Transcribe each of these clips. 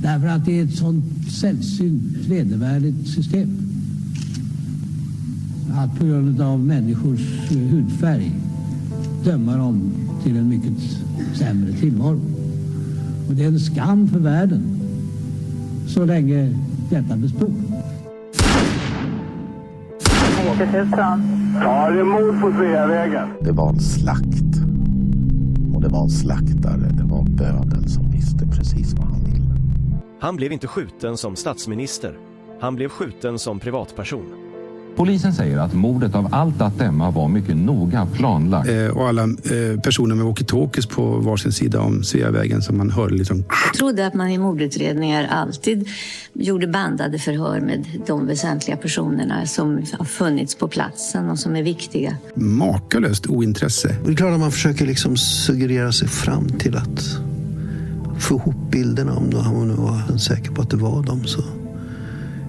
Därför att det är ett sånt sällsynt vedervärdigt system. Att på grund av människors hudfärg döma dem till en mycket sämre tillvaro. Och det är en skam för världen så länge detta består. Ja, det är mord på Sveavägen. Det var en slakt. Och det var en slaktare. Det var bödeln som visste precis vad han ville. Han blev inte skjuten som statsminister. Han blev skjuten som privatperson. Polisen säger att mordet av allt att döma var mycket noga planlagt. Och alla personer med walkie-talkies på varsin sida om Sveavägen som man hörde liksom. Jag trodde att man i mordutredningar alltid gjorde bandade förhör med de väsentliga personerna som har funnits på platsen och som är viktiga. Makalöst ointresse. Det är klart att man försöker liksom suggerera sig fram till att få ihop bilderna om man nu var säker på att det var dem, så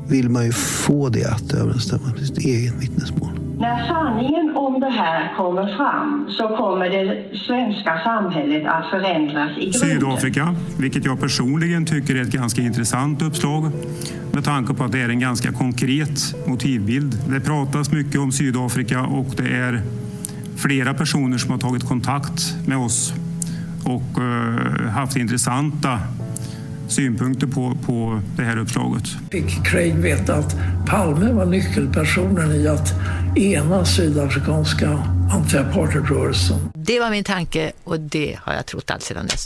vill man ju få det att överensstämma med sitt eget vittnesmål. När sanningen om det här kommer fram så kommer det svenska samhället att förändras i grunden. Sydafrika, vilket jag personligen tycker är ett ganska intressant uppslag med tanke på att det är en ganska konkret motivbild. Det pratas mycket om Sydafrika och det är flera personer som har tagit kontakt med oss och haft intressanta synpunkter på det här uppslaget. Fick Craig veta att Palme var nyckelpersonen i att ena sydafrikanska anti-apartheidrörelsen. Det var min tanke och det har jag trott allt sedan dess.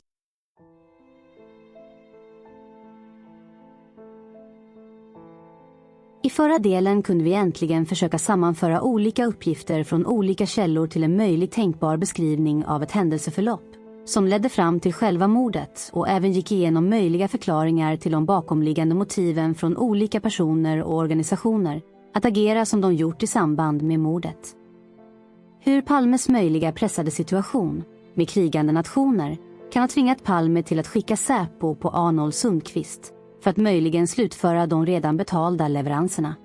I förra delen kunde vi äntligen försöka sammanföra olika uppgifter från olika källor till en möjlig tänkbar beskrivning av ett händelseförlopp som ledde fram till själva mordet och även gick igenom möjliga förklaringar till de bakomliggande motiven från olika personer och organisationer att agera som de gjort i samband med mordet. Hur Palmes möjliga pressade situation med krigande nationer kan ha tvingat Palme till att skicka Säpo på Arnold Sundqvist för att möjligen slutföra de redan betalda leveranserna.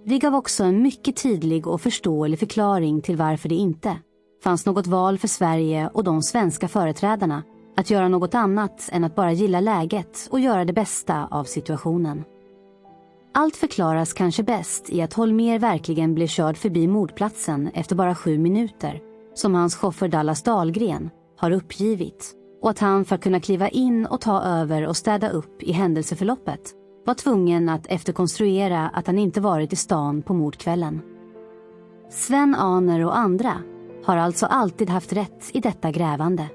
Vi gav också en mycket tydlig och förståelig förklaring till varför det inte fanns något val för Sverige och de svenska företrädarna att göra något annat än att bara gilla läget och göra det bästa av situationen. Allt förklaras kanske bäst i att Holmér verkligen blev körd förbi mordplatsen efter bara 7 minuter, som hans chaufför Dallas Dahlgren har uppgivit, och att han för att kunna kliva in och ta över och städa upp i händelseförloppet var tvungen att efterkonstruera att han inte varit i stan på mordkvällen. Sven Aner och andra har alltså alltid haft rätt i detta grävande.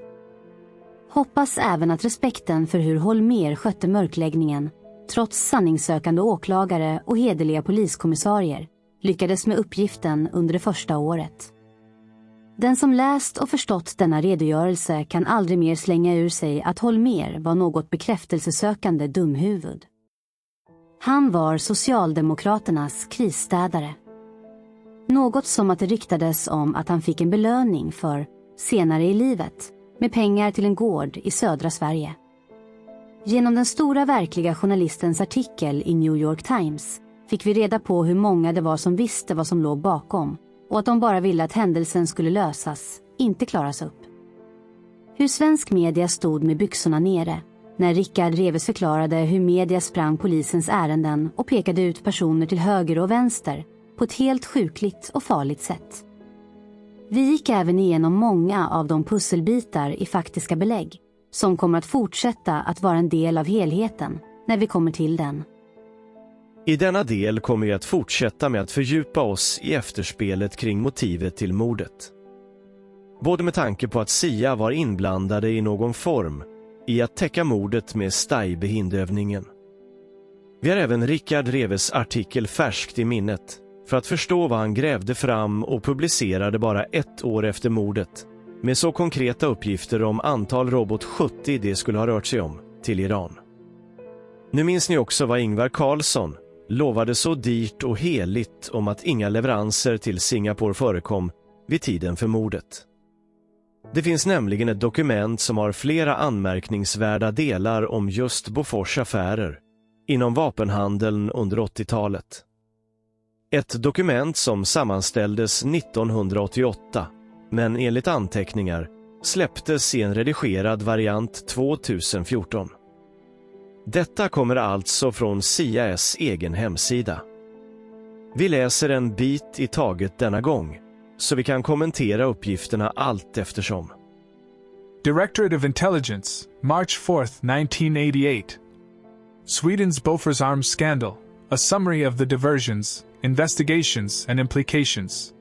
Hoppas även att respekten för hur Holmér skötte mörkläggningen, trots sanningssökande åklagare och hederliga poliskommissarier, lyckades med uppgiften under det första året. Den som läst och förstått denna redogörelse kan aldrig mer slänga ur sig att Holmér var något bekräftelsesökande dumhuvud. Han var Socialdemokraternas krisstädare. Något som att det ryktades om att han fick en belöning för, senare i livet, med pengar till en gård i södra Sverige. Genom den stora verkliga journalistens artikel i New York Times fick vi reda på hur många det var som visste vad som låg bakom och att de bara ville att händelsen skulle lösas, inte klaras upp. Hur svensk media stod med byxorna nere när Rickard Reves förklarade hur media sprang polisens ärenden och pekade ut personer till höger och vänster på ett helt sjukligt och farligt sätt. Vi gick även igenom många av de pusselbitar i faktiska belägg som kommer att fortsätta att vara en del av helheten när vi kommer till den. I denna del kommer vi att fortsätta med att fördjupa oss i efterspelet kring motivet till mordet. Både med tanke på att Sia var inblandade i någon form i att täcka mordet med Staibe-hindövningen. Vi har även Rickard Reves artikel färskt i minnet för att förstå vad han grävde fram och publicerade bara 1 år efter mordet, med så konkreta uppgifter om antal robot 70 det skulle ha rört sig om, till Iran. Nu minns ni också vad Ingvar Carlsson lovade så dyrt och heligt om att inga leveranser till Singapore förekom vid tiden för mordet. Det finns nämligen ett dokument som har flera anmärkningsvärda delar om just Bofors affärer inom vapenhandeln under 80-talet. Ett dokument som sammanställdes 1988, men enligt anteckningar släpptes i en redigerad variant 2014. Detta kommer alltså från CIAs egen hemsida. Vi läser en bit i taget denna gång, så vi kan kommentera uppgifterna allt eftersom. Directorate of Intelligence, March 4th, 1988. Sweden's Bofors arms scandal, a summary of the diversions, investigations and implications.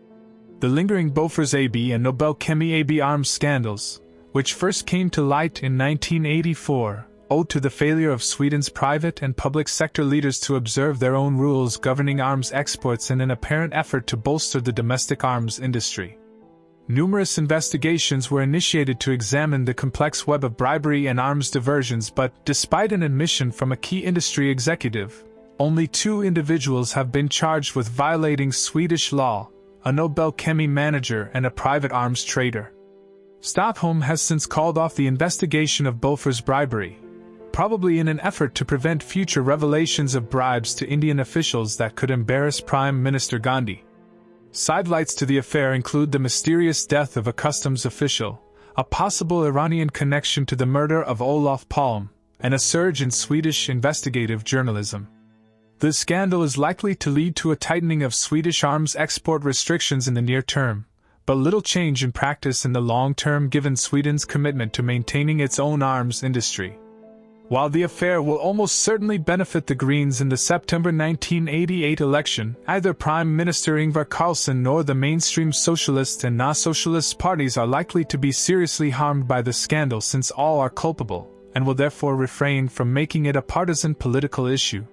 The lingering Bofors AB and Nobel Chemi AB arms scandals, which first came to light in 1984, owed to the failure of Sweden's private and public sector leaders to observe their own rules governing arms exports in an apparent effort to bolster the domestic arms industry. Numerous investigations were initiated to examine the complex web of bribery and arms diversions, but, despite an admission from a key industry executive, only 2 individuals have been charged with violating Swedish law, a Nobel Chemi manager and a private arms trader. Stockholm has since called off the investigation of Bofors bribery, probably in an effort to prevent future revelations of bribes to Indian officials that could embarrass Prime Minister Gandhi. Sidelights to the affair include the mysterious death of a customs official, a possible Iranian connection to the murder of Olof Palme, and a surge in Swedish investigative journalism. This scandal is likely to lead to a tightening of Swedish arms export restrictions in the near term, but little change in practice in the long term given Sweden's commitment to maintaining its own arms industry. While the affair will almost certainly benefit the Greens in the September 1988 election, neither Prime Minister Ingvar Carlsson nor the mainstream socialist and non-socialist parties are likely to be seriously harmed by the scandal, since all are culpable, and will therefore refrain from making it a partisan political issue.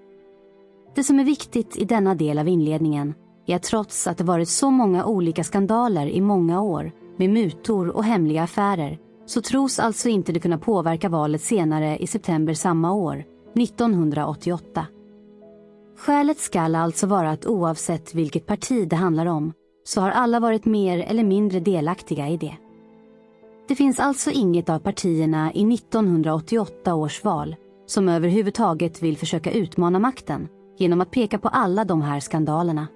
Det som är viktigt i denna del av inledningen är att trots att det varit så många olika skandaler i många år med mutor och hemliga affärer, så tros alltså inte det kunna påverka valet senare i september samma år, 1988. Skälet skall alltså vara att oavsett vilket parti det handlar om, så har alla varit mer eller mindre delaktiga i det. Det finns alltså inget av partierna i 1988 års val som överhuvudtaget vill försöka utmana makten genom att peka på alla de här skandalerna.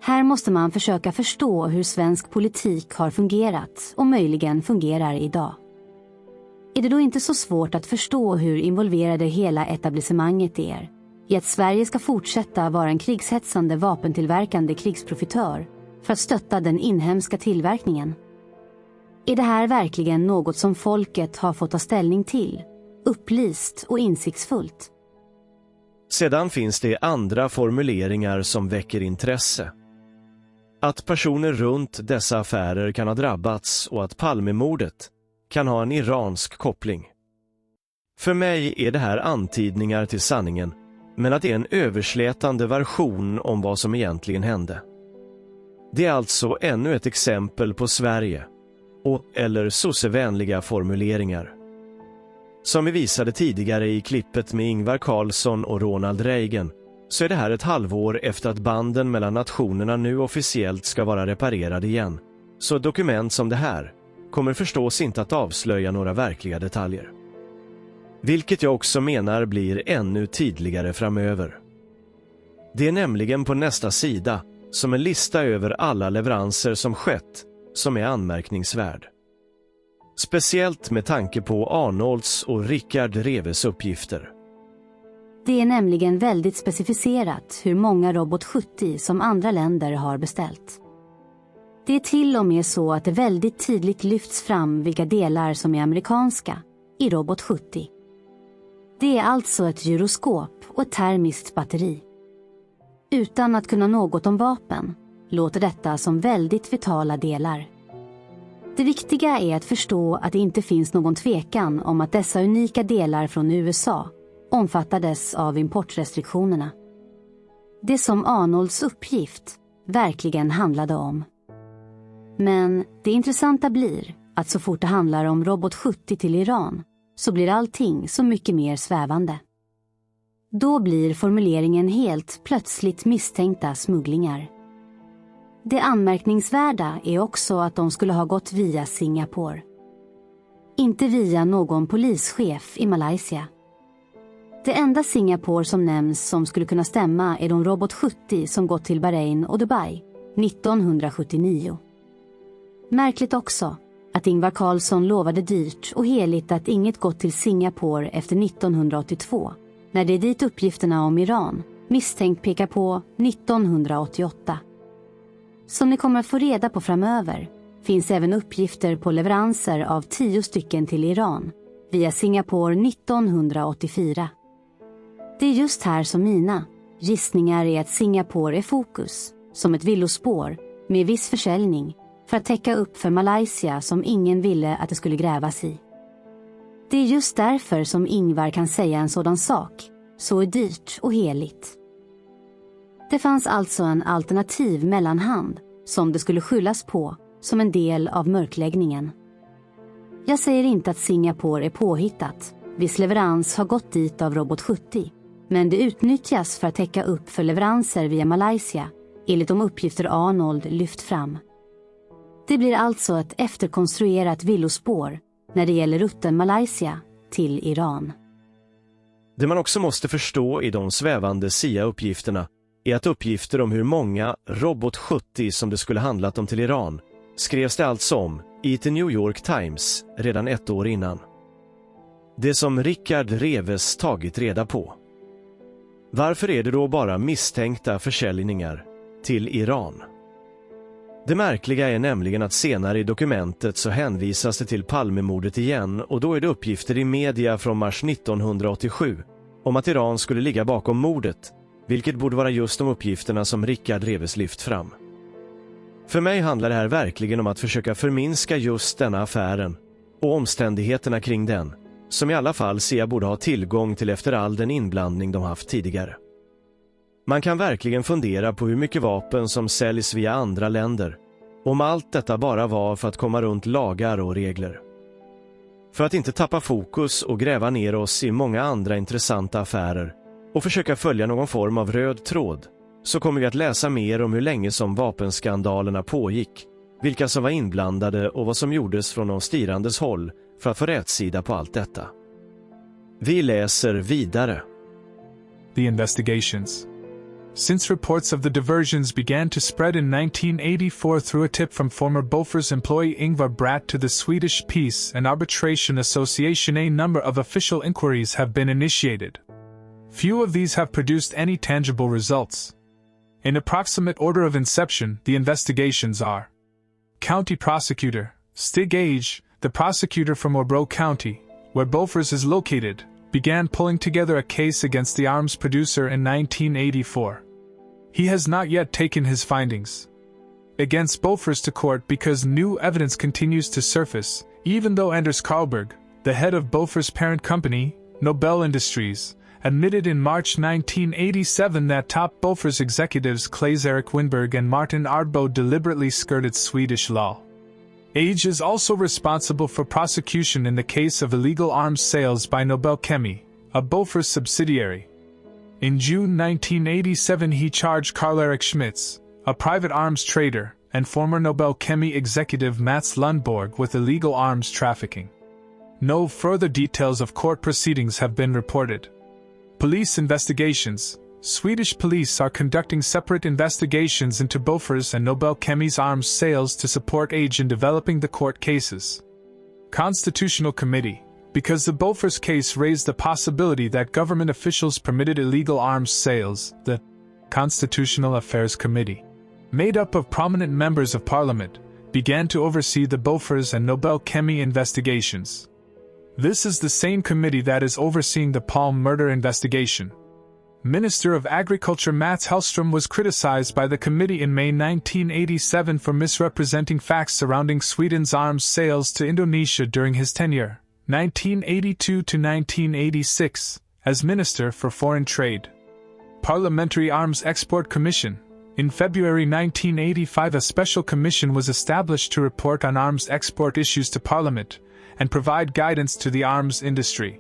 Här måste man försöka förstå hur svensk politik har fungerat och möjligen fungerar idag. Är det då inte så svårt att förstå hur involverade hela etablissemanget är i att Sverige ska fortsätta vara en krigshetsande vapentillverkande krigsprofitör för att stötta den inhemska tillverkningen? Är det här verkligen något som folket har fått ta ställning till, upplyst och insiktsfullt? Sedan finns det andra formuleringar som väcker intresse. Att personer runt dessa affärer kan ha drabbats och att Palmemordet kan ha en iransk koppling. För mig är det här antydningar till sanningen, men att det är en överslätande version om vad som egentligen hände. Det är alltså ännu ett exempel på Sverige eller sossevänliga formuleringar. Som vi visade tidigare i klippet med Ingvar Carlsson och Ronald Reagan, så är det här ett halvår efter att banden mellan nationerna nu officiellt ska vara reparerade igen. Så dokument som det här kommer förstås inte att avslöja några verkliga detaljer. Vilket jag också menar blir ännu tydligare framöver. Det är nämligen på nästa sida som en lista över alla leveranser som skett som är anmärkningsvärd. Speciellt med tanke på Arnolds och Rickard Reves uppgifter. Det är nämligen väldigt specificerat hur många Robot 70 som andra länder har beställt. Det är till och med så att det väldigt tydligt lyfts fram vilka delar som är amerikanska i Robot 70. Det är alltså ett gyroskop och ett termiskt batteri. Utan att kunna något om vapen låter detta som väldigt vitala delar. Det viktiga är att förstå att det inte finns någon tvekan om att dessa unika delar från USA omfattades av importrestriktionerna. Det som Arnolds uppgift verkligen handlade om. Men det intressanta blir att så fort det handlar om Robot 70 till Iran så blir allting så mycket mer svävande. Då blir formuleringen helt plötsligt misstänkta smugglingar. Det anmärkningsvärda är också att de skulle ha gått via Singapore. Inte via någon polischef i Malaysia. Det enda Singapore som nämns som skulle kunna stämma är de Robot 70 som gått till Bahrain och Dubai 1979. Märkligt också att Ingvar Carlsson lovade dyrt och heligt att inget gått till Singapore efter 1982, när det är dit uppgifterna om Iran misstänkt pekar på 1988. Som ni kommer att få reda på framöver finns även uppgifter på leveranser av 10 stycken till Iran via Singapore 1984. Det är just här som mina gissningar är att Singapore är fokus, som ett villospår med viss försäljning för att täcka upp för Malaysia som ingen ville att det skulle grävas i. Det är just därför som Ingvar kan säga en sådan sak, så dyrt och heligt. Det fanns alltså en alternativ mellanhand som det skulle skyllas på som en del av mörkläggningen. Jag säger inte att Singapore är påhittat, viss leverans har gått dit av Robot 70, men det utnyttjas för att täcka upp för leveranser via Malaysia, enligt de uppgifter Arnold lyft fram. Det blir alltså ett efterkonstruerat villospår när det gäller rutten Malaysia till Iran. Det man också måste förstå i de svävande CIA-uppgifterna är att uppgifter om hur många Robot 70 som det skulle handlat om till Iran skrevs det alltså om i The New York Times redan 1 år innan. Det som Richard Reves tagit reda på. Varför är det då bara misstänkta försäljningar till Iran? Det märkliga är nämligen att senare i dokumentet så hänvisas det till Palmemordet igen, och då är det uppgifter i media från mars 1987 om att Iran skulle ligga bakom mordet, vilket borde vara just de uppgifterna som Richard Reves lyft fram. För mig handlar det här verkligen om att försöka förminska just denna affären och omständigheterna kring den, som i alla fall CIA borde ha tillgång till efter all den inblandning de haft tidigare. Man kan verkligen fundera på hur mycket vapen som säljs via andra länder, om allt detta bara var för att komma runt lagar och regler. För att inte tappa fokus och gräva ner oss i många andra intressanta affärer och försöka följa någon form av röd tråd, så kommer vi att läsa mer om hur länge som vapenskandalerna pågick, vilka som var inblandade och vad som gjordes från de styrandes håll för att få rätsida på allt detta. Vi läser vidare. The investigations. Since reports of the diversions began to spread in 1984 through a tip from former Bofors employee Ingvar Bratt to the Swedish Peace and Arbitration Association, a number of official inquiries have been initiated. Few of these have produced any tangible results. In approximate order of inception, the investigations are: County Prosecutor Stig Age, the prosecutor from Örebro County, where Bofors is located, began pulling together a case against the arms producer in 1984. He has not yet taken his findings against Bofors to court because new evidence continues to surface, even though Anders Karlberg, the head of Bofors' parent company, Nobel Industries, admitted in March 1987 that top Bofors executives Claes-Erik Winberg and Martin Ardbo deliberately skirted Swedish law. Age is also responsible for prosecution in the case of illegal arms sales by Nobel Chemi, a Bofors subsidiary. In June 1987 he charged Karl-Erik Schmitz, a private arms trader, and former Nobel Chemi executive Mats Lundborg with illegal arms trafficking. No further details of court proceedings have been reported. Police investigations. Swedish police are conducting separate investigations into Bofors and Nobel Chemi's arms sales to support Age in developing the court cases. Constitutional Committee. Because the Bofors case raised the possibility that government officials permitted illegal arms sales, the Constitutional Affairs Committee, made up of prominent members of parliament, began to oversee the Bofors and Nobel Chemi investigations. This is the same committee that is overseeing the Palm murder investigation. Minister of Agriculture Mats Hellström was criticized by the committee in May 1987 for misrepresenting facts surrounding Sweden's arms sales to Indonesia during his tenure, 1982 to 1986, as Minister for Foreign Trade. Parliamentary Arms Export Commission. In February 1985 a special commission was established to report on arms export issues to Parliament and provide guidance to the arms industry.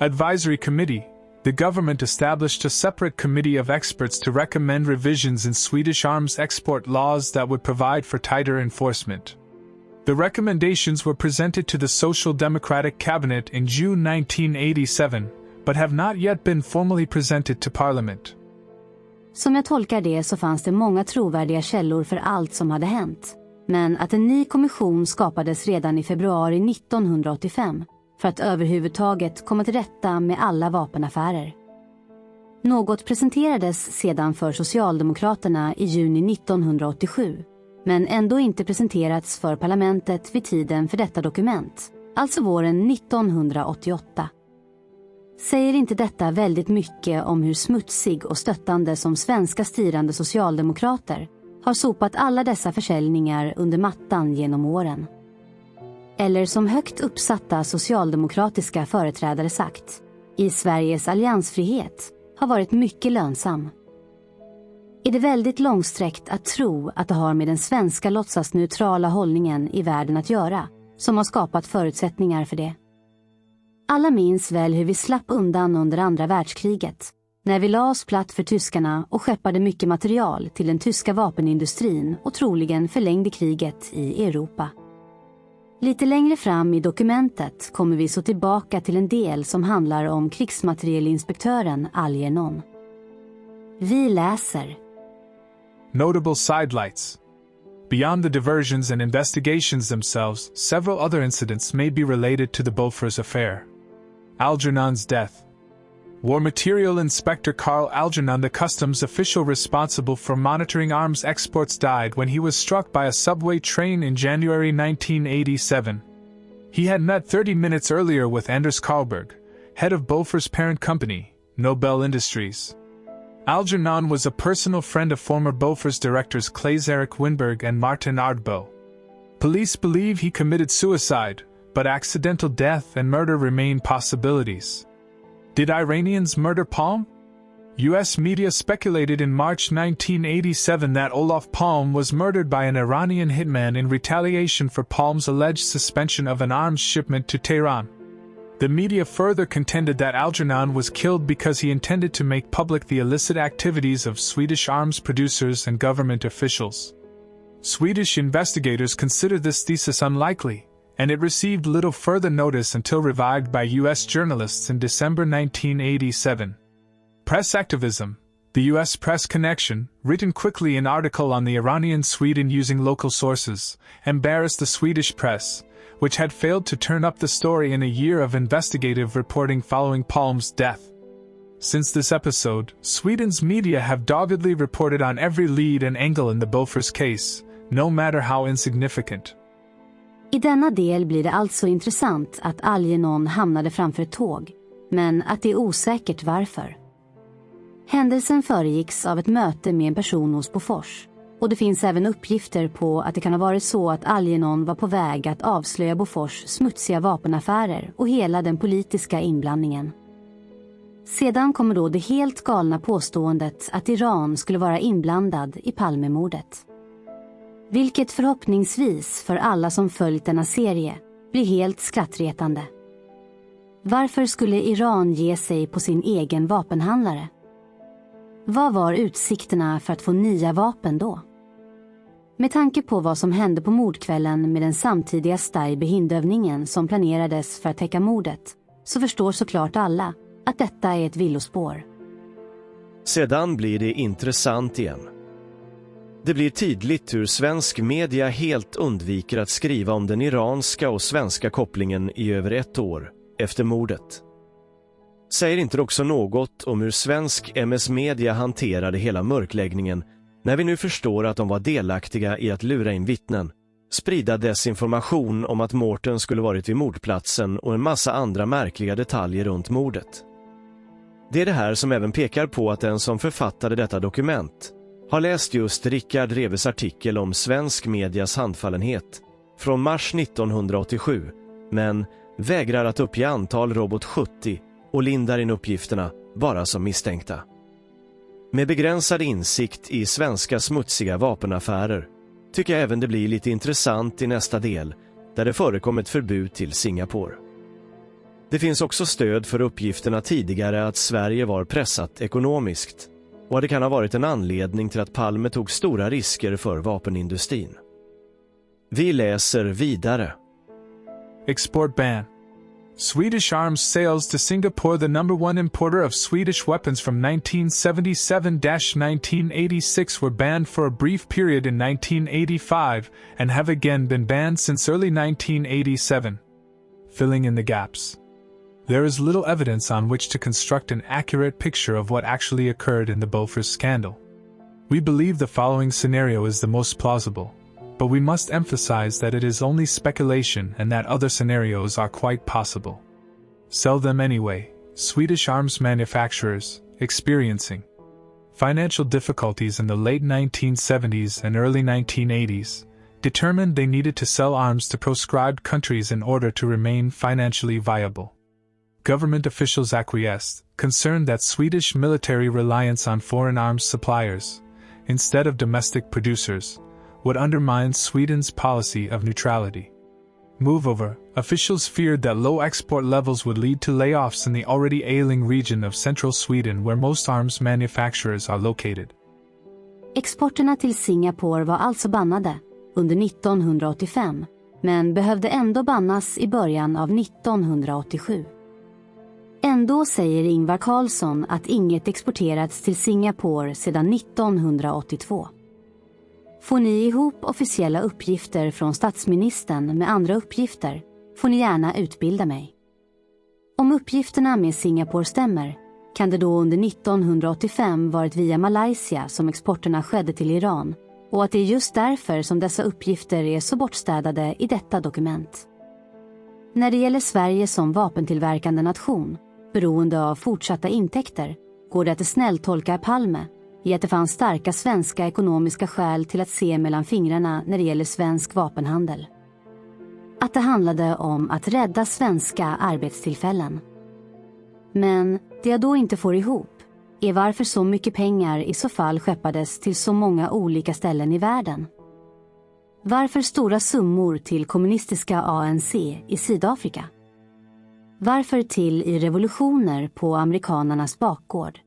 Advisory Committee. The government established a separate committee of experts to recommend revisions in Swedish arms export laws that would provide for tighter enforcement. The recommendations were presented to the Social Democratic Cabinet in June 1987, but have not yet been formally presented to Parliament. Som jag tolkar det så fanns det många trovärdiga källor för allt som hade hänt. men att en ny kommission skapades redan i februari 1985 för att överhuvudtaget komma till rätta med alla vapenaffärer. Något presenterades sedan för Socialdemokraterna i juni 1987, men ändå inte presenterats för parlamentet vid tiden för detta dokument, alltså våren 1988. Säger inte detta väldigt mycket om hur smutsig och stöttande som svenska styrande socialdemokrater har sopat alla dessa försäljningar under mattan genom åren? Eller som högt uppsatta socialdemokratiska företrädare sagt, i Sveriges alliansfrihet har varit mycket lönsam. Är det väldigt långsträckt att tro att det har med den svenska låtsasneutrala hållningen i världen att göra som har skapat förutsättningar för det? Alla minns väl hur vi slapp undan under andra världskriget, när vi la oss platt för tyskarna och skeppade mycket material till den tyska vapenindustrin och troligen förlängde kriget i Europa. Lite längre fram i dokumentet kommer vi så tillbaka till en del som handlar om krigsmaterielinspektören Algernon. Vi läser: Notable sidelights. Beyond the diversions and investigations themselves, several other incidents may be related to the Bofors affair. Algernon's death. War Material Inspector Carl Algernon, the customs official responsible for monitoring arms exports, died when he was struck by a subway train in January 1987. He had met 30 minutes earlier with Anders Karlberg, head of Bofors' parent company, Nobel Industries. Algernon was a personal friend of former Bofors directors Claes-Erik Winberg and Martin Ardbo. Police believe he committed suicide, but accidental death and murder remain possibilities. Did Iranians murder Palm? U.S. media speculated in March 1987 that Olof Palm was murdered by an Iranian hitman in retaliation for Palm's alleged suspension of an arms shipment to Tehran. The media further contended that Algernon was killed because he intended to make public the illicit activities of Swedish arms producers and government officials. Swedish investigators considered this thesis unlikely, and it received little further notice until revived by U.S. journalists in December 1987. Press activism, the U.S. Press Connection, written quickly an article on the Iranian Sweden using local sources, embarrassed the Swedish press, which had failed to turn up the story in a year of investigative reporting following Palm's death. Since this episode, Sweden's media have doggedly reported on every lead and angle in the Bofors case, no matter how insignificant. I denna del blir det alltså intressant att Algernon hamnade framför ett tåg, men att det är osäkert varför. Händelsen föregicks av ett möte med en person hos Bofors, och det finns även uppgifter på att det kan ha varit så att Algernon var på väg att avslöja Bofors smutsiga vapenaffärer och hela den politiska inblandningen. Sedan kommer då det helt galna påståendet att Iran skulle vara inblandad i Palmemordet. Vilket förhoppningsvis för alla som följt denna serie blir helt skrattretande. Varför skulle Iran ge sig på sin egen vapenhandlare? Vad var utsikterna för att få nya vapen då? Med tanke på vad som hände på mordkvällen med den samtidiga Stay-behindövningen som planerades för att täcka mordet, så förstår såklart alla att detta är ett villospår. Sedan blir det intressant igen. Det blir tydligt hur svensk media helt undviker att skriva om den iranska och svenska kopplingen i över ett år efter mordet. Säger inte det också något om hur svensk MS-media hanterade hela mörkläggningen när vi nu förstår att de var delaktiga i att lura in vittnen, sprida desinformation om att Mårten skulle varit vid mordplatsen och en massa andra märkliga detaljer runt mordet? Det är det här som även pekar på att den som författade detta dokument har läst just Rickard Reves artikel om svensk medias handfallenhet från mars 1987, men vägrar att uppge antal Robot 70 och lindar in uppgifterna bara som misstänkta. Med begränsad insikt i svenska smutsiga vapenaffärer tycker jag även det blir lite intressant i nästa del där det förekom ett förbud till Singapore. Det finns också stöd för uppgifterna tidigare att Sverige var pressat ekonomiskt och att det kan ha varit en anledning till att Palme tog stora risker för vapenindustrin. Vi läser vidare. Export ban. Swedish arms sales to Singapore. The #1 importer of Swedish weapons from 1977-1986 were banned for a brief period in 1985 and have again been banned since early 1987. Filling in the gaps. There is little evidence on which to construct an accurate picture of what actually occurred in the Bofors scandal. We believe the following scenario is the most plausible, but we must emphasize that it is only speculation and that other scenarios are quite possible. Sell them anyway. Swedish arms manufacturers, experiencing financial difficulties in the late 1970s and early 1980s, determined they needed to sell arms to proscribed countries in order to remain financially viable. Government officials acquiesced, concerned that Swedish military reliance on foreign arms suppliers, instead of domestic producers, would undermine Sweden's policy of neutrality. Moreover, officials feared that low export levels would lead to layoffs in the already ailing region of central Sweden where most arms manufacturers are located. Exporterna till Singapore var alltså bannade under 1985, men behövde ändå bannas i början av 1987. Ändå säger Ingvar Carlsson att inget exporterats till Singapore sedan 1982. Får ni ihop officiella uppgifter från statsministern med andra uppgifter, får ni gärna utbilda mig. Om uppgifterna med Singapore stämmer, kan det då under 1985 varit via Malaysia som exporterna skedde till Iran, och att det är just därför som dessa uppgifter är så bortstädade i detta dokument. När det gäller Sverige som vapentillverkande nation, beroende av fortsatta intäkter, går det att snälltolka Palme i att det fanns starka svenska ekonomiska skäl till att se mellan fingrarna när det gäller svensk vapenhandel. Att det handlade om att rädda svenska arbetstillfällen. Men det jag då inte får ihop är varför så mycket pengar i så fall skeppades till så många olika ställen i världen. Varför stora summor till kommunistiska ANC i Sydafrika? Varför till i revolutioner på amerikanernas bakgård?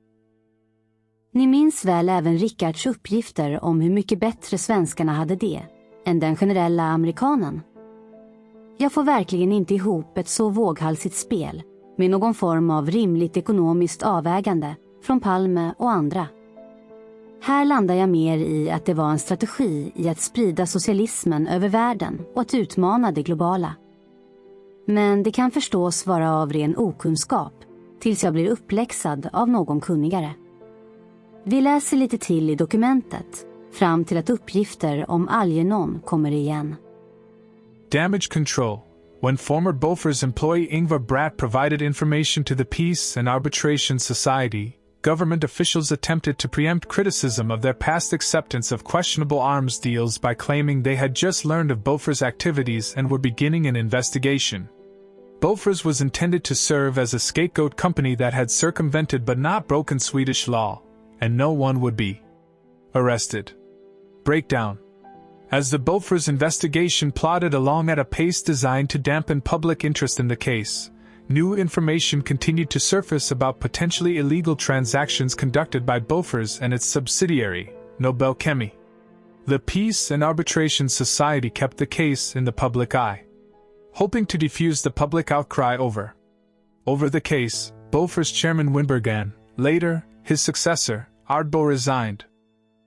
Ni minns väl även Rickards uppgifter om hur mycket bättre svenskarna hade det än den generella amerikanen. Jag får verkligen inte ihop ett så våghalsigt spel med någon form av rimligt ekonomiskt avvägande från Palme och andra. Här landar jag mer i att det var en strategi i att sprida socialismen över världen och att utmana det globala. Men det kan förstås vara av ren okunskap tills jag blir uppläxad av någon kunnigare. Vi läser lite till i dokumentet fram till att uppgifter om Algernon kommer igen. Damage control. When former Bofors employee Ingvar Bratt provided information to the Peace and Arbitration Society, government officials attempted to preempt criticism of their past acceptance of questionable arms deals by claiming they had just learned of Bofors' activities and were beginning an investigation. Bofors was intended to serve as a scapegoat company that had circumvented but not broken Swedish law, and no one would be arrested. Breakdown. As the Bofors investigation plodded along at a pace designed to dampen public interest in the case, new information continued to surface about potentially illegal transactions conducted by Bofors and its subsidiary, Nobel Chemi. The Peace and Arbitration Society kept the case in the public eye, hoping to diffuse the public outcry over the case. Bofors chairman Winberg and, later, his successor, Ardbo resigned.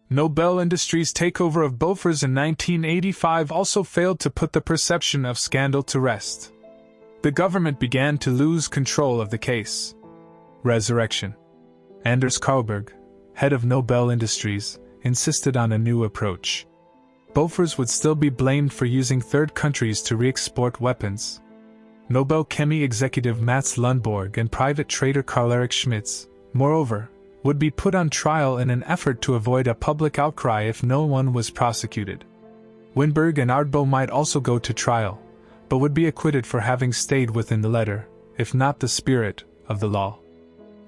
Nobel Industries' takeover of Bofors in 1985 also failed to put the perception of scandal to rest. The government began to lose control of the case. Resurrection. Anders Carlberg, head of Nobel Industries, insisted on a new approach. Bofors would still be blamed for using third countries to re-export weapons. Nobel Chemi executive Mats Lundborg and private trader Karl-Erik Schmitz, moreover, would be put on trial in an effort to avoid a public outcry if no one was prosecuted. Winberg and Ardbo might also go to trial, but would be acquitted for having stayed within the letter, if not the spirit, of the law.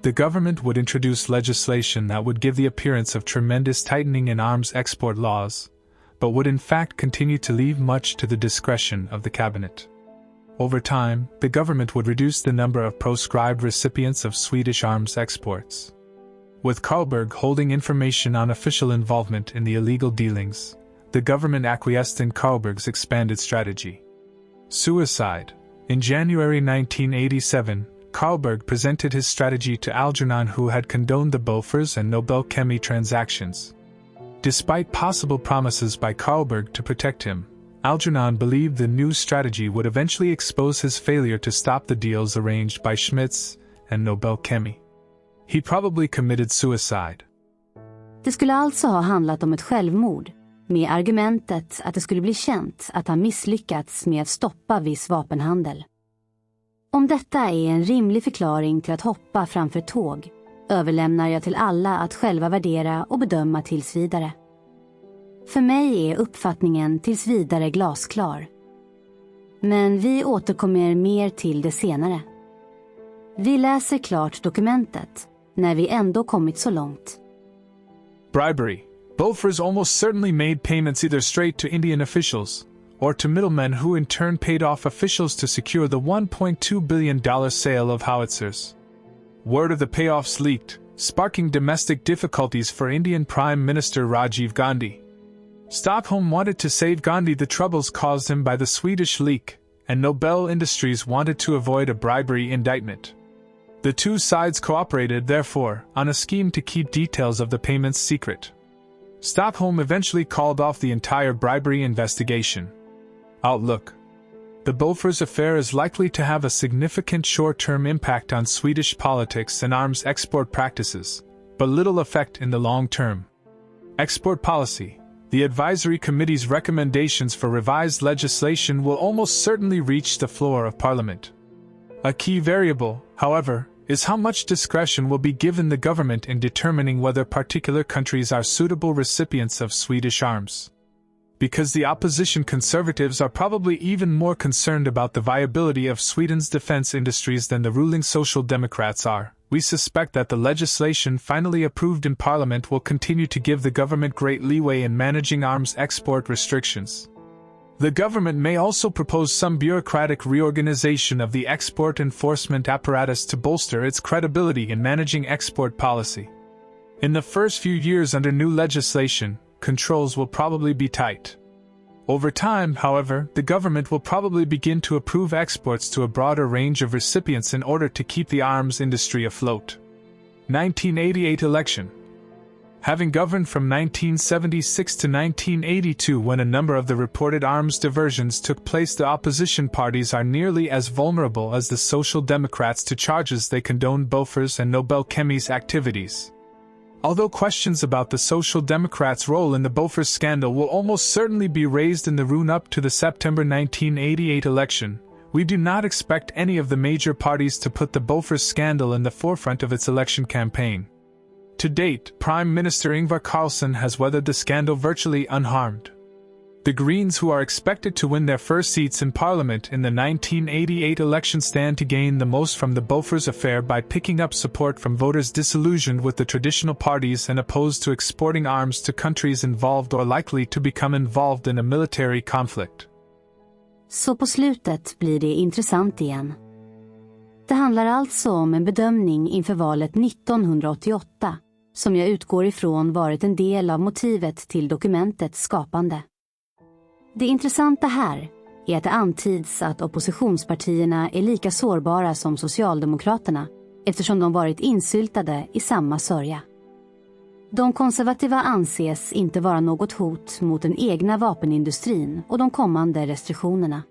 The government would introduce legislation that would give the appearance of tremendous tightening in arms export laws, but would in fact continue to leave much to the discretion of the cabinet. Over time, the government would reduce the number of proscribed recipients of Swedish arms exports. With Karlberg holding information on official involvement in the illegal dealings, the government acquiesced in Karlberg's expanded strategy. Suicide. In January 1987, Carlberg presented his strategy to Algernon, who had condoned the Bofors and Nobel Chemi transactions. Despite possible promises by Carlberg to protect him, Algernon believed the new strategy would eventually expose his failure to stop the deals arranged by Schmitz and Nobel Chemi. He probably committed suicide. Det skulle alltså ha handlat om ett självmord, med argumentet att det skulle bli känt att han misslyckats med att stoppa viss vapenhandel. Om detta är en rimlig förklaring till att hoppa framför tåg, överlämnar jag till alla att själva värdera och bedöma tills vidare. För mig är uppfattningen tills vidare glasklar. Men vi återkommer mer till det senare. Vi läser klart dokumentet när vi ändå kommit så långt. Bribery. Bofors almost certainly made payments either straight to Indian officials or to middlemen who in turn paid off officials to secure the $1.2 billion sale of howitzers. Word of the payoffs leaked, sparking domestic difficulties for Indian Prime Minister Rajiv Gandhi. Stockholm wanted to save Gandhi the troubles caused him by the Swedish leak, and Nobel Industries wanted to avoid a bribery indictment. The two sides cooperated, therefore, on a scheme to keep details of the payments secret. Stockholm eventually called off the entire bribery investigation. Outlook. The Bofors affair is likely to have a significant short-term impact on Swedish politics and arms export practices, but little effect in the long term. Export policy. The Advisory Committee's recommendations for revised legislation will almost certainly reach the floor of Parliament. A key variable, however, is how much discretion will be given the government in determining whether particular countries are suitable recipients of Swedish arms. Because the opposition Conservatives are probably even more concerned about the viability of Sweden's defense industries than the ruling Social Democrats are, we suspect that the legislation finally approved in Parliament will continue to give the government great leeway in managing arms export restrictions. The government may also propose some bureaucratic reorganization of the export enforcement apparatus to bolster its credibility in managing export policy. In the first few years under new legislation, controls will probably be tight. Over time, however, the government will probably begin to approve exports to a broader range of recipients in order to keep the arms industry afloat. 1988 election. Having governed from 1976 to 1982, when a number of the reported arms diversions took place, the opposition parties are nearly as vulnerable as the Social Democrats to charges they condoned Bofors and Nobel Chemi's activities. Although questions about the Social Democrats' role in the Bofors scandal will almost certainly be raised in the run-up to the September 1988 election, we do not expect any of the major parties to put the Bofors scandal in the forefront of its election campaign. To date, Prime Minister Ingvar Carlsson has weathered the scandal virtually unharmed. The Greens, who are expected to win their first seats in Parliament in the 1988 election, stand to gain the most from the Bofors affair by picking up support from voters disillusioned with the traditional parties and opposed to exporting arms to countries involved or likely to become involved in a military conflict. Så på slutet blir det intressant igen. Det handlar alltså om en bedömning inför valet 1988, som jag utgår ifrån varit en del av motivet till dokumentets skapande. Det intressanta här är att det antyds att oppositionspartierna är lika sårbara som Socialdemokraterna, eftersom de varit insyltade i samma sörja. De konservativa anses inte vara något hot mot den egna vapenindustrin och de kommande restriktionerna.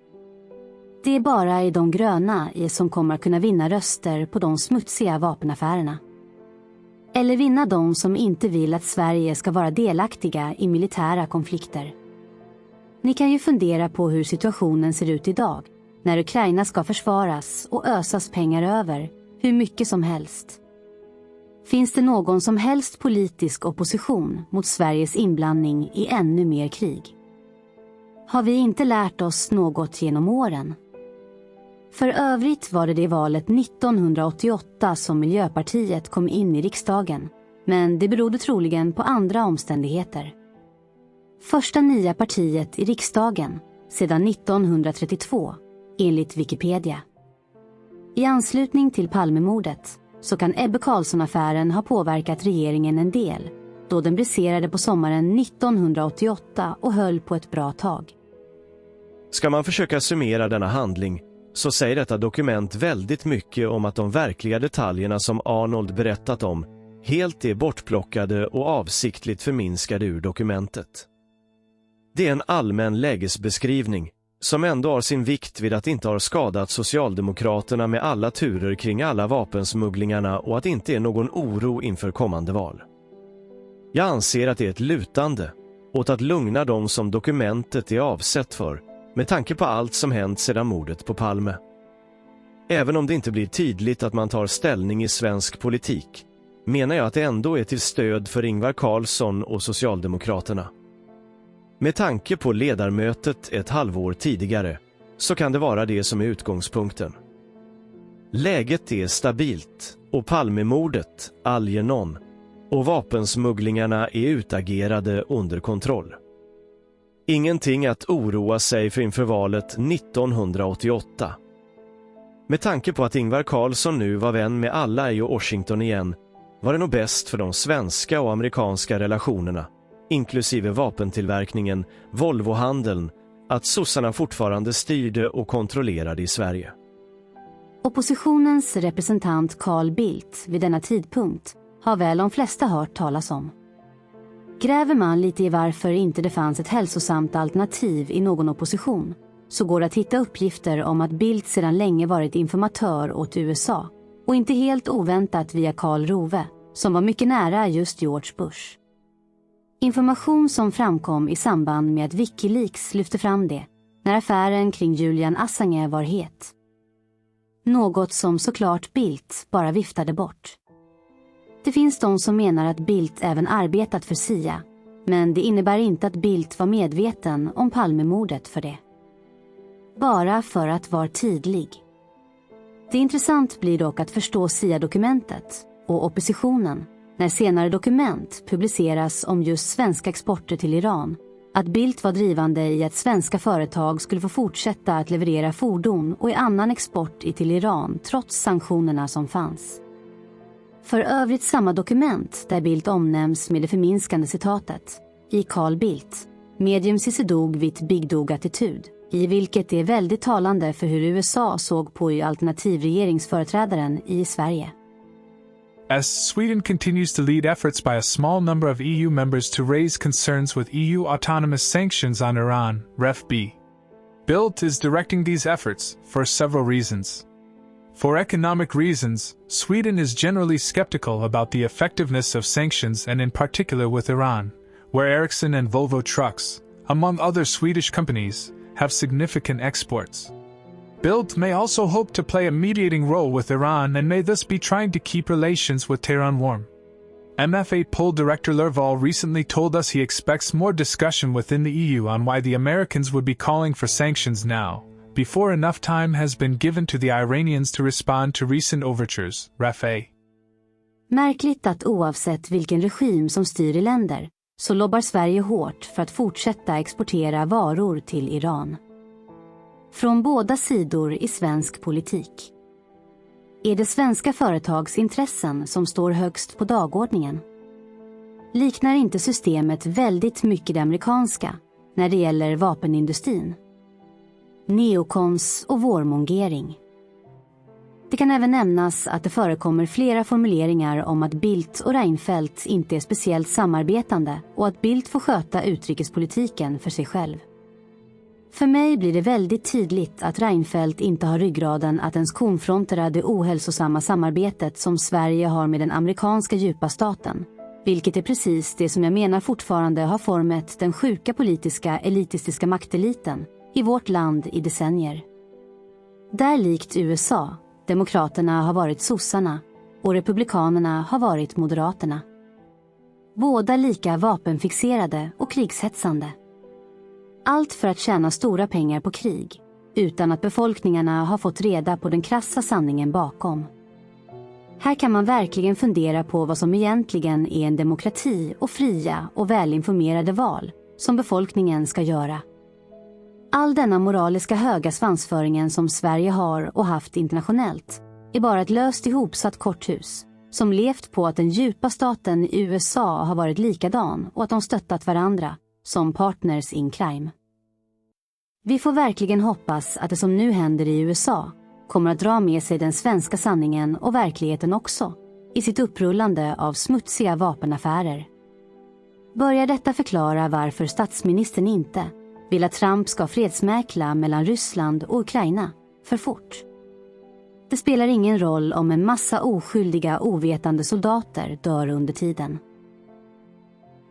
Det är bara i de gröna som kommer att kunna vinna röster på de smutsiga vapenaffärerna. Eller vinna de som inte vill att Sverige ska vara delaktiga i militära konflikter. Ni kan ju fundera på hur situationen ser ut idag, när Ukraina ska försvaras och ösas pengar över, hur mycket som helst. Finns det någon som helst politisk opposition mot Sveriges inblandning i ännu mer krig? Har vi inte lärt oss något genom åren? För övrigt var det valet 1988 som Miljöpartiet kom in i riksdagen, men det berodde troligen på andra omständigheter. Första nya partiet i riksdagen sedan 1932, enligt Wikipedia. I anslutning till Palmemordet så kan Ebbe Carlsson-affären ha påverkat regeringen en del, då den briserade på sommaren 1988 och höll på ett bra tag. Ska man försöka summera denna handling så säger detta dokument väldigt mycket om att de verkliga detaljerna som Arnold berättat om helt är bortplockade och avsiktligt förminskade ur dokumentet. Det är en allmän lägesbeskrivning som ändå har sin vikt vid att inte ha skadat Socialdemokraterna med alla turer kring alla vapensmugglingarna och att det inte är någon oro inför kommande val. Jag anser att det är ett lutande åt att lugna dem som dokumentet är avsett för med tanke på allt som hänt sedan mordet på Palme. Även om det inte blir tydligt att man tar ställning i svensk politik menar jag att det ändå är till stöd för Ingvar Carlsson och Socialdemokraterna. Med tanke på ledarmötet ett halvår tidigare så kan det vara det som är utgångspunkten. Läget är stabilt och Palmemordet, Algernon och vapensmugglingarna är utagerade under kontroll. Ingenting att oroa sig för inför valet 1988. Med tanke på att Ingvar Carlsson nu var vän med alla i Washington igen var det nog bäst för de svenska och amerikanska relationerna, inklusive vapentillverkningen, Volvohandeln, att sossarna fortfarande styrde och kontrollerade i Sverige. Oppositionens representant Carl Bildt vid denna tidpunkt har väl de flesta hört talas om. Gräver man lite i varför inte det fanns ett hälsosamt alternativ i någon opposition så går det att hitta uppgifter om att Bildt sedan länge varit informatör åt USA och inte helt oväntat via Karl Rove som var mycket nära just George Bush. Information som framkom i samband med att Wikileaks lyfte fram det när affären kring Julian Assange var het. Något som såklart Bildt bara viftade bort. Det finns de som menar att Bildt även arbetat för CIA, men det innebär inte att Bildt var medveten om Palmemordet för det. Bara för att vara tydlig. Det intressant blir dock att förstå CIA-dokumentet och oppositionen när senare dokument publiceras om just svenska exporter till Iran, att Bildt var drivande i att svenska företag skulle få fortsätta att leverera fordon och i annan export till Iran trots sanktionerna som fanns. För övrigt samma dokument där Bildt omnämns med det förminskande citatet i Carl Bildt, medium sisedog vitt bigdog attityd, i vilket är väldigt talande för hur USA såg på alternativregeringsföreträdaren i Sverige. As Sweden continues to lead efforts by a small number of EU members to raise concerns with EU autonomous sanctions on Iran, Ref B. Bildt is directing these efforts for several reasons. For economic reasons, Sweden is generally skeptical about the effectiveness of sanctions and in particular with Iran, where Ericsson and Volvo Trucks, among other Swedish companies, have significant exports. Bildt may also hope to play a mediating role with Iran and may thus be trying to keep relations with Tehran warm. MF8 poll director Lerval recently told us he expects more discussion within the EU on why the Americans would be calling for sanctions now, before enough time has been given to the Iranians to respond to recent overtures, Ref A. Märkligt att oavsett vilken regim som styr i länder så lobbar Sverige hårt för att fortsätta exportera varor till Iran. Från båda sidor i svensk politik. Är det svenska företags intressen som står högst på dagordningen? Liknar inte systemet väldigt mycket det amerikanska när det gäller vapenindustrin? Neokons och vårmongering. Det kan även nämnas att det förekommer flera formuleringar om att Bildt och Reinfeldt inte är speciellt samarbetande och att Bildt får sköta utrikespolitiken för sig själv. För mig blir det väldigt tydligt att Reinfeldt inte har ryggraden att ens konfrontera det ohälsosamma samarbetet som Sverige har med den amerikanska djupa staten, vilket är precis det som jag menar fortfarande har format den sjuka politiska elitistiska makteliten i vårt land i decennier. Där likt USA, demokraterna har varit sossarna och republikanerna har varit moderaterna. Båda lika vapenfixerade och krigshetsande. Allt för att tjäna stora pengar på krig, utan att befolkningarna har fått reda på den krassa sanningen bakom. Här kan man verkligen fundera på vad som egentligen är en demokrati och fria och välinformerade val som befolkningen ska göra. All denna moraliska höga svansföringen som Sverige har och haft internationellt är bara ett löst ihopsatt korthus som levt på att den djupa staten i USA har varit likadan och att de stöttat varandra som partners in crime. Vi får verkligen hoppas att det som nu händer i USA kommer att dra med sig den svenska sanningen och verkligheten också i sitt upprullande av smutsiga vapenaffärer. Börjar detta förklara varför statsministern inte vill att Trump ska fredsmäkla mellan Ryssland och Ukraina för fort? Det spelar ingen roll om en massa oskyldiga, ovetande soldater dör under tiden.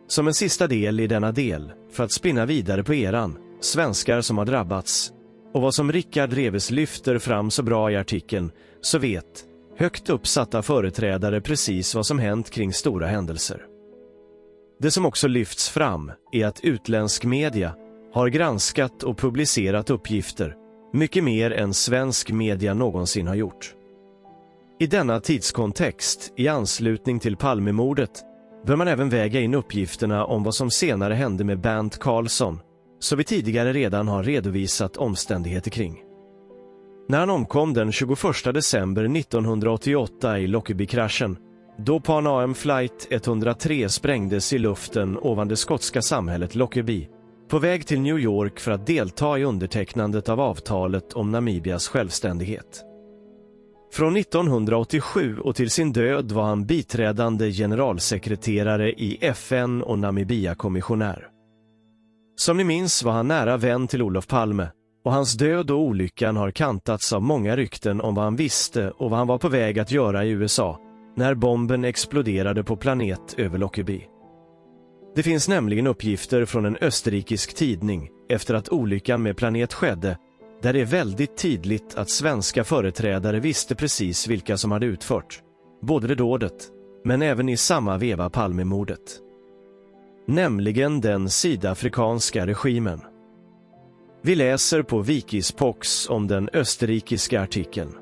Som en sista del i denna del, för att spinna vidare på eran, svenskar som har drabbats, och vad som Rickard Reves lyfter fram så bra i artikeln, så vet högt uppsatta företrädare precis vad som hänt kring stora händelser. Det som också lyfts fram är att utländsk media har granskat och publicerat uppgifter mycket mer än svensk media någonsin har gjort. I denna tidskontext, i anslutning till Palmemordet, bör man även väga in uppgifterna om vad som senare hände med Bernt Carlsson, så vi tidigare redan har redovisat omständigheter kring. När han omkom den 21 december 1988 i Lockerbie-kraschen, då Pan Am Flight 103 sprängdes i luften ovan det skotska samhället Lockerbie, på väg till New York för att delta i undertecknandet av avtalet om Namibias självständighet. Från 1987 och till sin död var han biträdande generalsekreterare i FN och Namibia-kommissionär. Som ni minns var han nära vän till Olof Palme, och hans död och olyckan har kantats av många rykten om vad han visste och vad han var på väg att göra i USA när bomben exploderade på planet över Lockerbie. Det finns nämligen uppgifter från en österrikisk tidning efter att olyckan med planet skedde, där det är väldigt tydligt att svenska företrädare visste precis vilka som hade utfört både det dådet, men även i samma veva Palmemordet. Nämligen den sydafrikanska regimen. Vi läser på Wikispox om den österrikiska artikeln.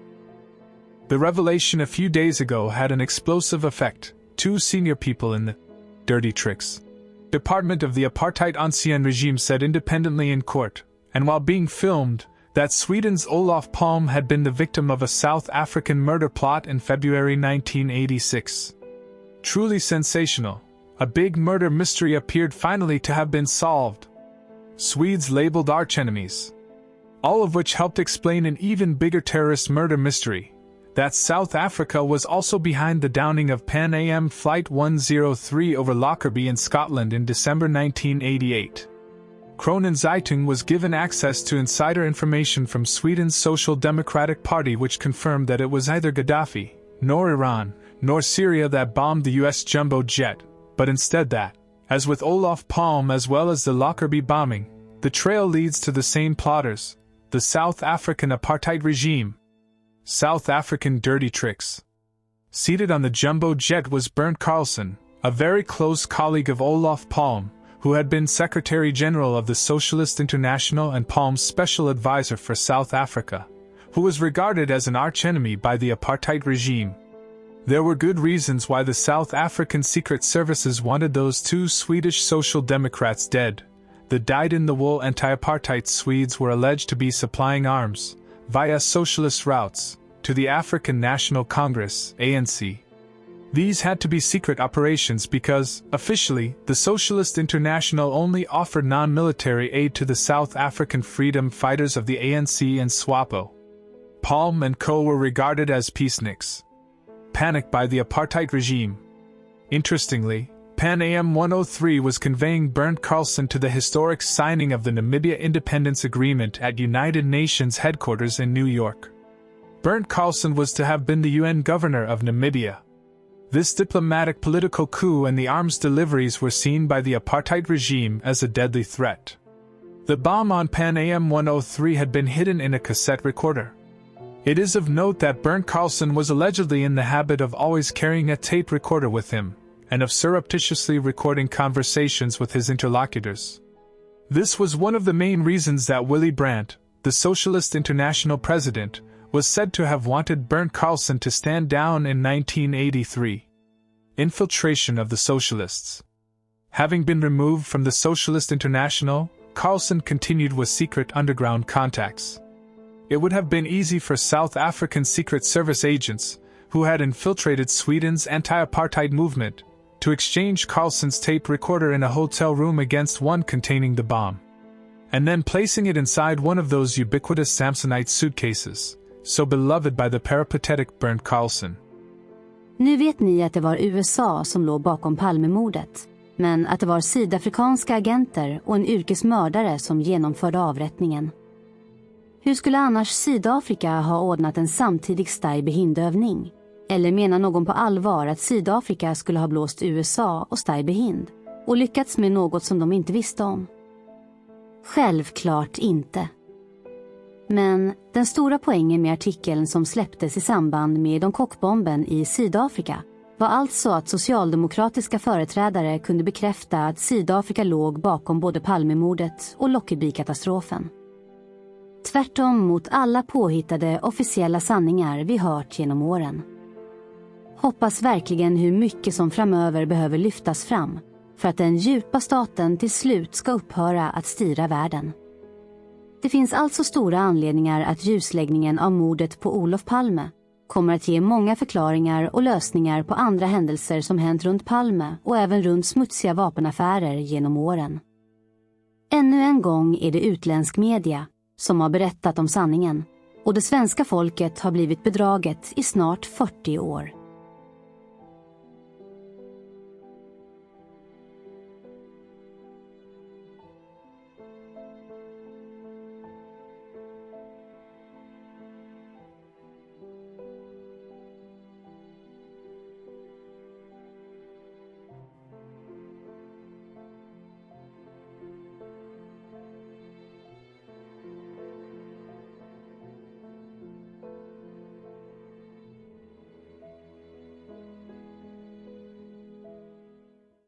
The revelation a few days ago had an explosive effect. 2 senior people in the dirty tricks department of the apartheid ancien regime said independently in court, and while being filmed, that Sweden's Olof Palme had been the victim of a South African murder plot in February 1986. Truly sensational. A big murder mystery appeared finally to have been solved. Swedes labeled archenemies. All of which helped explain an even bigger terrorist murder mystery, that South Africa was also behind the downing of Pan Am Flight 103 over Lockerbie in Scotland in December 1988. Kronen Zeitung was given access to insider information from Sweden's Social Democratic Party, which confirmed that it was neither Gaddafi, nor Iran, nor Syria that bombed the US jumbo jet, but instead that, as with Olof Palme as well as the Lockerbie bombing, the trail leads to the same plotters, the South African apartheid regime. South African dirty tricks. Seated on the jumbo jet was Bernd Carlson, a very close colleague of Olof Palme, who had been Secretary General of the Socialist International and Palme's special advisor for South Africa, who was regarded as an archenemy by the apartheid regime. There were good reasons why the South African secret services wanted those 2 Swedish Social Democrats dead. The dyed-in-the-wool anti-apartheid Swedes were alleged to be supplying arms, via socialist routes, to the African National Congress, ANC. These had to be secret operations because, officially, the Socialist International only offered non-military aid to the South African freedom fighters of the ANC and SWAPO. Palme and co. were regarded as peaceniks. Panicked by the apartheid regime. Interestingly, Pan Am 103 was conveying Bernd Carlson to the historic signing of the Namibia Independence Agreement at United Nations headquarters in New York. Bernd Carlson was to have been the UN governor of Namibia. This diplomatic political coup and the arms deliveries were seen by the apartheid regime as a deadly threat. The bomb on Pan Am 103 had been hidden in a cassette recorder. It is of note that Bernd Carlson was allegedly in the habit of always carrying a tape recorder with him, and of surreptitiously recording conversations with his interlocutors. This was one of the main reasons that Willy Brandt, the Socialist International president, was said to have wanted Bernd Carlson to stand down in 1983. Infiltration of the Socialists. Having been removed from the Socialist International, Carlson continued with secret underground contacts. It would have been easy for South African Secret Service agents, who had infiltrated Sweden's anti-apartheid movement, to exchange Carlson's tape recorder in a hotel room against one containing the bomb. and then placing it inside one of those ubiquitous Samsonite suitcases, so beloved by the peripatetic Bernd Carlson. Nu vet ni att det var USA som låg bakom Palmemordet, men att det var sydafrikanska agenter och en yrkesmördare som genomförde avrättningen. Hur skulle annars Sydafrika ha ordnat en samtidig Stay Behind-övning? Eller menar någon på allvar att Sydafrika skulle ha blåst USA och Stay Behind och lyckats med något som de inte visste om? Självklart inte. Men den stora poängen med artikeln som släpptes i samband med Don Cock-bomben i Sydafrika var alltså att socialdemokratiska företrädare kunde bekräfta att Sydafrika låg bakom både Palmemordet och Lockerbie-katastrofen. Tvärtom mot alla påhittade officiella sanningar vi hört genom åren. Hoppas verkligen hur mycket som framöver behöver lyftas fram för att den djupa staten till slut ska upphöra att styra världen. Det finns alltså stora anledningar att ljusläggningen av mordet på Olof Palme kommer att ge många förklaringar och lösningar på andra händelser som hänt runt Palme och även runt smutsiga vapenaffärer genom åren. Ännu en gång är det utländsk media som har berättat om sanningen och det svenska folket har blivit bedraget i snart 40 år.